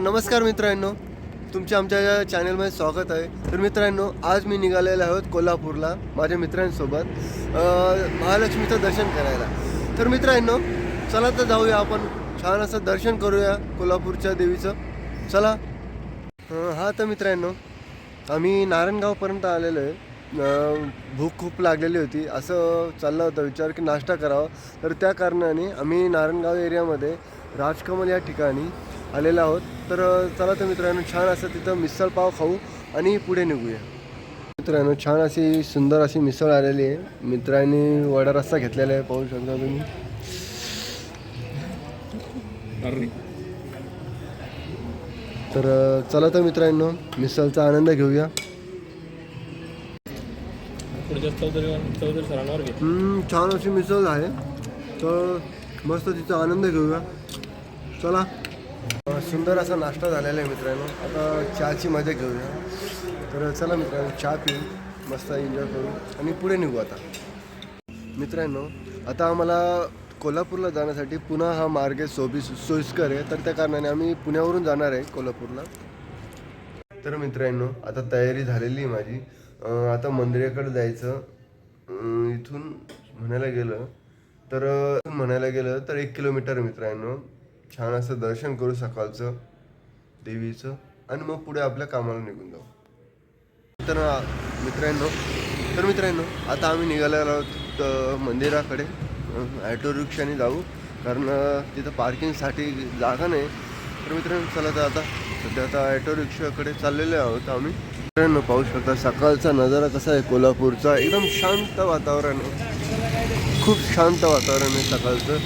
नमस्कार मित्रांनो, तुमच्या आमच्या चॅनलमध्ये स्वागत आहे. तर मित्रांनो, आज मी निघालेलो आहोत कोल्हापूरला माझ्या मित्रांसोबत महालक्ष्मीचं दर्शन करायला. तर मित्रांनो, चला तर जाऊया, आपण छान असं दर्शन करूया कोल्हापूरच्या देवीचं. चला. हा तर मित्रांनो, आम्ही नारायणगावपर्यंत आलेलो आहे. भूक खूप लागलेली होती, असं चाललं होतं विचार की नाश्ता करावा. तर त्या कारणाने आम्ही नारायणगाव एरियामध्ये राजकमल या ठिकाणी आलेलो आहोत. तर चला तर मित्रांनो, छान असं तिथं मिसळ पाव खाऊ आणि पुढे निघूया. मित्रांनो, छान अशी सुंदर अशी मिसळ आलेली आहे. मित्रांनी वडा रस्सा घेतलेला आहे, पाहू शकता तुम्ही. तर चला तर मित्रांनो, मिसळचा आनंद घेऊया. छान अशी मिसळ आहे, तर मस्त तिचा आनंद घेऊया. चला. सुंदर असा नाश्ता झालेला आहे मित्रांनो. आता चहाची मजा घेऊया. तर चला मित्रांनो, चहा पिऊ, मस्त एन्जॉय करू आणि पुढे निघू. आता मित्रांनो, आता आम्हाला कोल्हापूरला जाण्यासाठी पुन्हा हा मार्ग सोयीस्कर आहे. तर त्या कारणाने आम्ही पुण्यावरून जाणार आहे कोल्हापूरला. तर मित्रांनो, आता तयारी झालेली आहे माझी. आता मंदिराकडे जायचं. इथून म्हणायला गेलं तर 1 किलोमीटर मित्रांनो. छान असं दर्शन करू सकाळचं देवीचं आणि मग पुढे आपल्या कामाला निघून जाऊ. तर मित्रांनो, आता आम्ही निघालेलो आहोत मंदिराकडे. ॲटो रिक्षाने जाऊ, कारण तिथं पार्किंगसाठी जागा नाही. तर मित्रांनो, चला तर आता सध्या ॲटो रिक्षाकडे चाललेलो आहोत आम्ही. मित्रांनो, पाहू शकता सकाळचा नजारा कसा आहे कोल्हापूरचा. एकदम शांत वातावरण आहे, खूप शांत वातावरण आहे सकाळचं.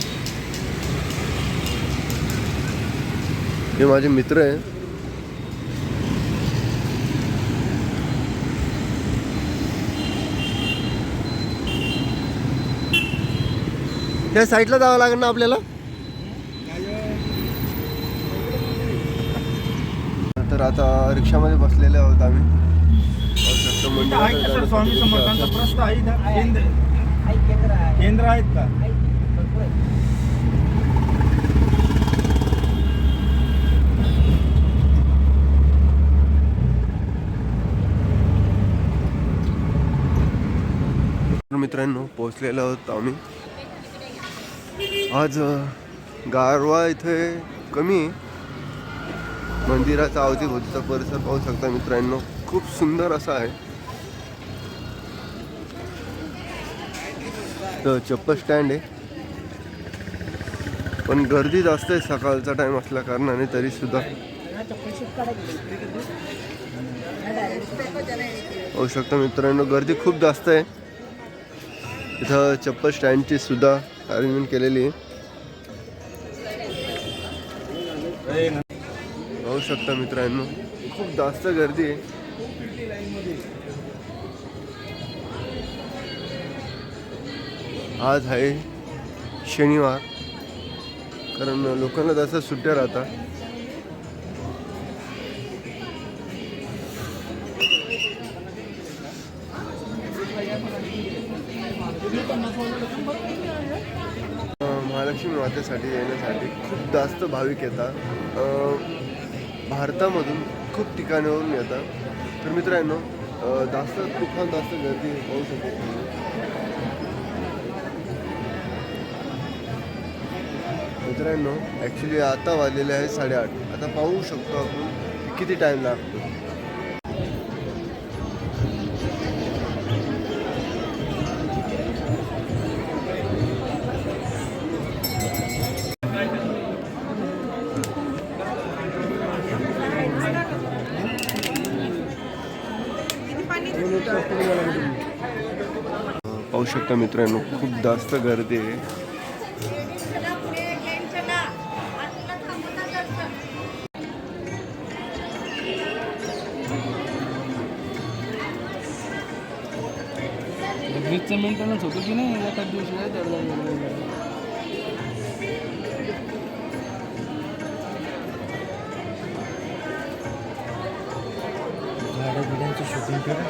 हे माझे मित्र आहे. त्या साईडला जावं लागेल ना आपल्याला. तर आता रिक्षामध्ये बसलेले आहोत आम्ही. स्वामी समर्थांचा प्रस्ताव आहे, केंद्र आहेत का? मित्रांनो, पोहोचलेलो आहोत आम्ही. आज गारवा इथे कमी आहे. मंदिराचा अवतीभोवतीचा परिसर पाहू शकता मित्रांनो, खूप सुंदर असा आहे. तर चप्पल स्टँड आहे, पण गर्दी जास्त आहे सकाळचा टाइम असल्या कारणाने. तरी सुद्धा पाहू शकता मित्रांनो, गर्दी खूप जास्त आहे. इथं चप्पल स्टँडची सुद्धा अरेंजमेंट केलेली आहे. पाहू शकता मित्रांनो, खूप जास्त गर्दी आहे. आज आहे शनिवार, कारण लोकांना जास्त सुट्ट्या राहतात. महालक्ष्मी मातेसाठी येण्यासाठी खूप जास्त भाविक येतात. भारतामधून खूप ठिकाणावरून येतात. तर मित्रांनो, खूप जास्त गर्दी पाहू शकतो. मित्रांनो, ॲक्च्युली आता वाजलेले आहे 8:30. आता पाहू शकतो आपण किती टाईम लागतो. पाहू शकता मित्रांनो, खूप जास्त गर्दी आहे. मेंटेनन्स होतो की नाही एखाद दिवशी झाडं बिड्यांची शूटिंग करा.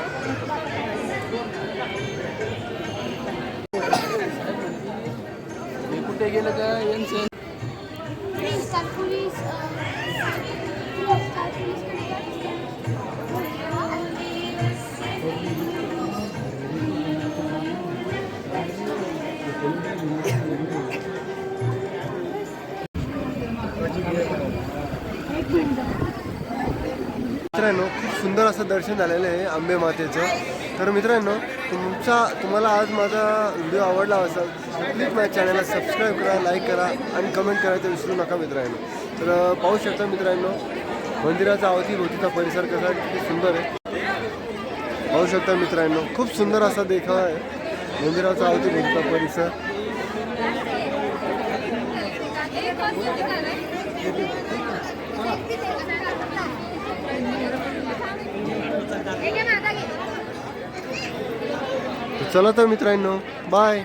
कुठे गेलं का यांचं मित्रांनो खूप सुंदर असं दर्शन झालेलं आहे आंबे मातेचं. तर मित्रांनो तुम्हाला आज माझा व्हिडिओ आवडला असेल प्लीज माझ्या चॅनलला सबस्क्राईब करा, लाईक करा आणि कमेंट करायचं विसरू नका मित्रांनो. तर पाहू शकता मित्रांनो मंदिराचा अवतीभोवतीचा परिसर कसा आहे, किती सुंदर आहे. पाहू शकता मित्रांनो खूप सुंदर असा देखावा आहे मंदिराचा अवतीभोवतीचा परिसर. चला तर मित्रांनो बाय.